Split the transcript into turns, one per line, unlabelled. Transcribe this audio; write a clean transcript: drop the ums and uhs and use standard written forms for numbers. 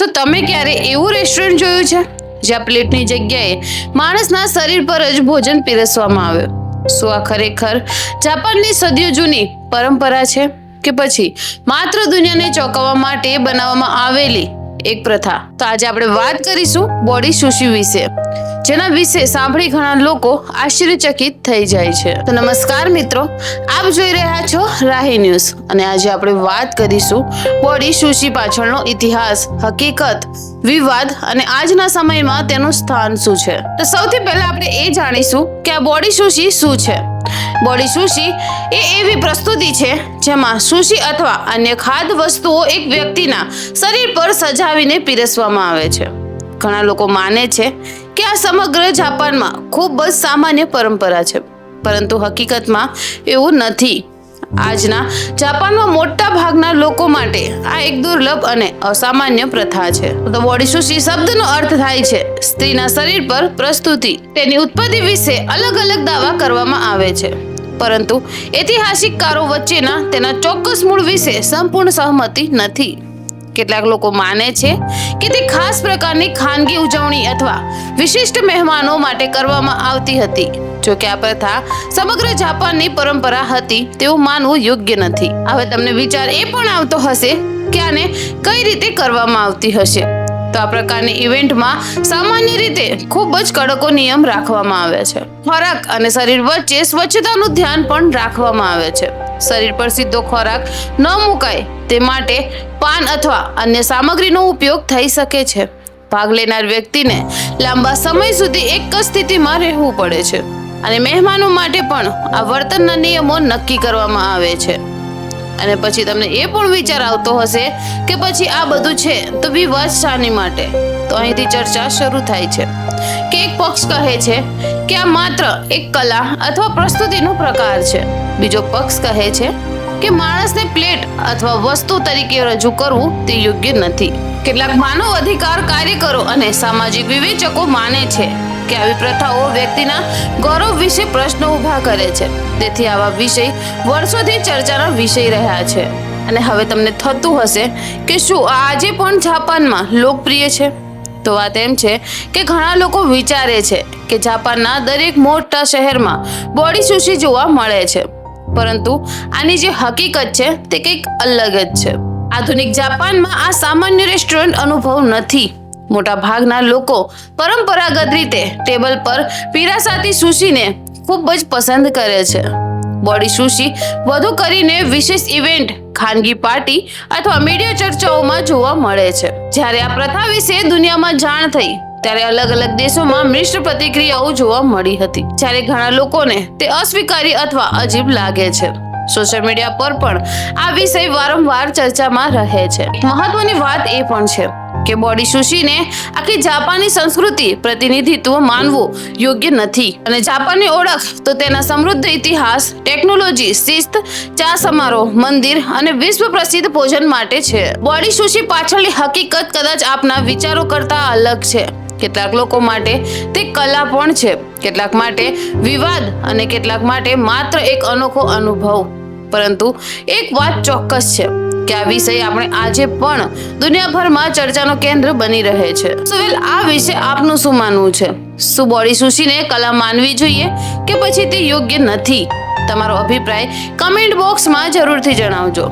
શું તમે ક્યારે એવું રેસ્ટોરન્ટ જોયું છે જ્યાં પ્લેટની જગ્યાએ માણસના શરીર પર જ ભોજન પીરસવામાં આવે? શું આ ખરેખર જાપાનની સદીઓ જૂની પરંપરા છે કે પછી માત્ર દુનિયાને ચોંકાવવા માટે બનાવવામાં આવેલી એક પ્રથા? તો આજે આપણે વાત કરીશું બોડી સુશી વિશે, જેના વિશે સાંભળી ઘણા લોકો આશ્ચર્યચકિત થઈ જાય છે. તો નમસ્કાર મિત્રો, આપ જોઈ રહ્યા છો રાહી ન્યૂઝ અને આજે આપણે વાત કરીશું બોડી સુશી પાછળનો ઇતિહાસ, હકીકત, વિવાદ અને આજના સમયમાં તેનું સ્થાન શું છે. તો સૌથી પહેલા આપણે એ જાણીશું કે આ બોડી સુશી શું છે. બોડી સુશી એ એવી પ્રસ્તુતિ છે જેમાં સુશી અથવા અન્ય ખાદ્ય વસ્તુઓ એક વ્યક્તિના શરીર પર સજાવીને પીરસવામાં આવે છે. ઘણા લોકો માને છે કે આ સમગ્ર જાપાનમાં ખૂબ જ સામાન્ય પરંપરા છે, પરંતુ હકીકતમાં એવું નથી. આજના જાપાનમાં મોટા ભાગના લોકો માટે આ એક દુર્લભ અને અસામાન્ય પ્રથા છે. તો બોડી સુશી શબ્દનો અર્થ થાય છે સ્ત્રીના શરીર પર પ્રસ્તુતિ. તેની ઉત્પત્તિ વિશે અલગ અલગ દાવા કરવામાં આવે છે, પરંતુ ઐતિહાસિકકારો વચ્ચેના તેના ચોક્કસ મૂળ વિશે સંપૂર્ણ સહમતિ નથી. કેટલાક લોકો માને છે કે તે ખાસ પ્રકારની ખાનગી ઉજવણી અથવા વિશિષ્ટ મહેમાનો માટે કરવામાં આવતી હતી. જો કે આ પ્રથા સમગ્ર જાપાનની પરંપરા હતી તેવું માનવું યોગ્ય નથી. હવે તમને વિચાર એ પણ આવતો હશે કે આને કઈ રીતે કરવામાં આવતી હશે. તો આ પ્રકારની ઇવેન્ટમાં સામાન્ય રીતે ખૂબ જ કડકો નિયમ રાખવામાં આવે છે. ખોરાક અને શરીર વચ્ચે સ્વચ્છતાનું ધ્યાન પણ રાખવામાં આવે છે. શરીર પર સીધો ખોરાક ન મુકાય તે માટે પાન અથવા અન્ય સામગ્રીનો ઉપયોગ થઈ શકે છે. ભાગ લેનાર વ્યક્તિને લાંબા સમય સુધી એક જ સ્થિતિમાં રહેવું પડે છે અને મહેમાનો માટે પણ આ વર્તનના નિયમો નક્કી કરવામાં આવે છે. અને પછી તમને એ પણ વિચાર આવતો હશે કે પછી આ બધું છે તો વિવાદ શાની માટે? તો અહીંથી ચર્ચા શરૂ થાય છે કે એક પક્ષ કહે છે કે આ માત્ર એક કલા અથવા પ્રસ્તુતિનો પ્રકાર છે. બીજો પક્ષ કહે છે કે માણસને પ્લેટ અથવા વસ્તુ તરીકે રજૂ કરવું તે યોગ્ય નથી. કેટલાક માનવ અધિકાર કાર્યકરો અને સામાજિક વિવેચકો માને છે કે આવી પ્રથાઓ વ્યક્તિના ગૌરવ વિશે પ્રશ્નો ઊભા કરે છે. તેથી આવા વિષય વર્ષોથી ચર્ચાના વિષય રહ્યા છે. અને હવે તમને થતું હશે કે શું આ આજે પણ જાપાનમાં લોકપ્રિય છે? તો વાત એમ છે કે ઘણા લોકો વિચારે છે કે જાપાનના દરેક મોટા શહેરમાં બોડી સુશી જોવા મળે છે, પરંતુ આની જે હકીકત છે તે કંઈક અલગ જ છે. આધુનિક જાપાનમાં આ સામાન્ય રેસ્ટોરન્ટ અનુભવ નથી. મોટા ભાગના લોકો પરંપરાગત રીતે ટેબલ પર પીરસાતી સુશીને ખૂબ જ પસંદ કરે છે. બોડી સુશી વધુ કરીને વિશેષ ઇવેન્ટ, ખાનગી પાર્ટી અથવા મીડિયા ચર્ચાઓમાં જોવા મળે છે. જ્યારે આ પ્રથા વિશે દુનિયામાં જાણ થઈ ત્યારે અલગ અલગ દેશોમાં મિશ્ર પ્રતિક્રિયાઓ જોવા મળી હતી. જ્યારે ઘણા લોકોને તે અસ્વીકાર્ય અથવા અજીબ લાગે છે. સોશિયલ મીડિયા પર પણ આ વિષય વારંવાર ચર્ચામાં રહે છે. મહત્વની વાત એ પણ છે કે બોડી સુશીને આખી જાપાની સંસ્કૃતિ પ્રતિનિધિત્વ માનવું યોગ્ય નથી. અને જાપાનની ઓળખ તો તેના સમૃદ્ધ ઇતિહાસ, ટેકનોલોજી, શિસ્ત, ચા સમારોહ, મંદિર અને વિશ્વ પ્રસિદ્ધ ભોજન માટે છે. બોડી સુશી પાછળની હકીકત કદાચ આપના વિચારો કરતા અલગ છે. કેટલાક લોકો માટે તે કલા પણ છે, કેટલાક માટે વિવાદ અને કેટલાક માટે માત્ર એક અનોખો અનુભવ. પરંતુ એક વાત ચોક્કસ છે કે આ વિષય આપણે આજે પણ દુનિયાભરમાં ચર્ચાનો કેન્દ્ર બની રહે છે. સુવેલ, આ વિશે આપનું શું માનવું છે? શું બોડી સુશીને કલા માનવી જોઈએ કે પછી તે યોગ્ય નથી? તમારો અભિપ્રાય કમેન્ટ બોક્સમાં જરૂરથી જણાવજો.